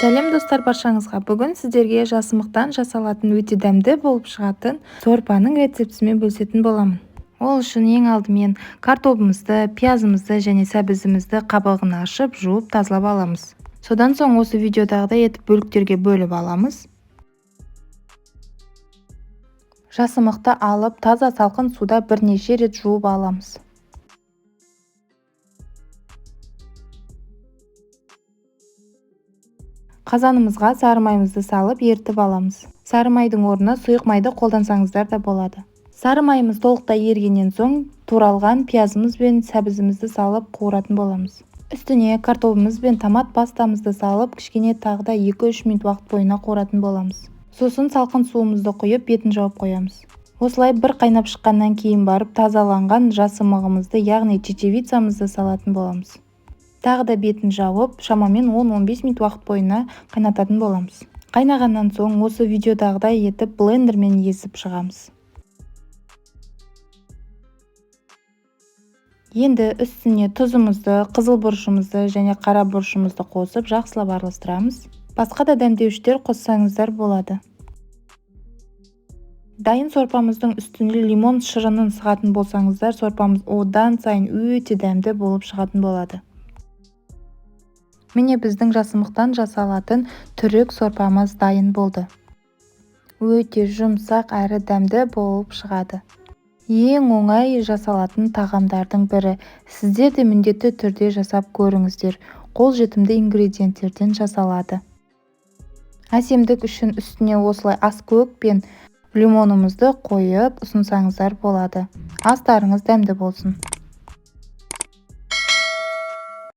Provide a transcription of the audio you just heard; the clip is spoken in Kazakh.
Сәлем достар, баршаңызға. Бүгін сіздерге жасымықтан жасалатын өте дәмді болып шығатын сорпаның рецептісімен бөлісетін боламын. Ол үшін ең алдымен картопымызды, пиязымызды және сәбізімізді қабығын ашып, жуып, тазалап аламыз. Содан соң осы видеодағыдай етіп бөліктерге бөліп аламыз. Жасымықты алып, таза салқын суда бірнеше рет жуып аламыз. Қазанымызға сары майымызды салып ерітіп аламыз. Сары майдың орнына сұйық майды қолдансаңыздар да болады. Сары майымыз толықтай ерігеннен соң туралған пиязымыз бен сәбізімізді салып қуыратын боламыз. Үстіне картопымыз бен томат пастамызды салып, кішкене тағы да 2-3 минут уақыт бойына қуыратын боламыз. Сосын салқын суымызды құйып, бетін жауып қоямыз. Осылай бір қайнап шыққаннан кейін барып тазаланған жасымығымызды, яғни чечевицамызды салатын боламыз. Тағы да бетін жауып, шамамен 10-15 минут уақыт бойына қайнататын боламыз. Қайнағаннан соң осы видеодағыдай етіп блендермен езіп шығамыз. Енді үстіне тұзымызды, қызыл бұрышымызды және қара бұрышымызды қосып жақсылап араластырамыз. Басқа да дәмдеуіштер қоссаңыздар болады. Дайын сорпамыздың үстіне лимон шырынын сығатын болсаңыздар, сорпамыз одан сайын өте дәмді болып шығатын болады. Міне біздің жасымықтан жасалатын түрік сорпамыз дайын болды. Өте жұмсақ әрі дәмді болып шығады. Ең оңай жасалатын тағамдардың бірі. Сіздер де міндетті түрде жасап көріңіздер. Қолжетімді ингредиенттерден жасалады. Әсемдік үшін үстіне осылай аскөк пен лимонымызды қойып ұсынсаңыздар болады. Астарыңыз дәмді болсын.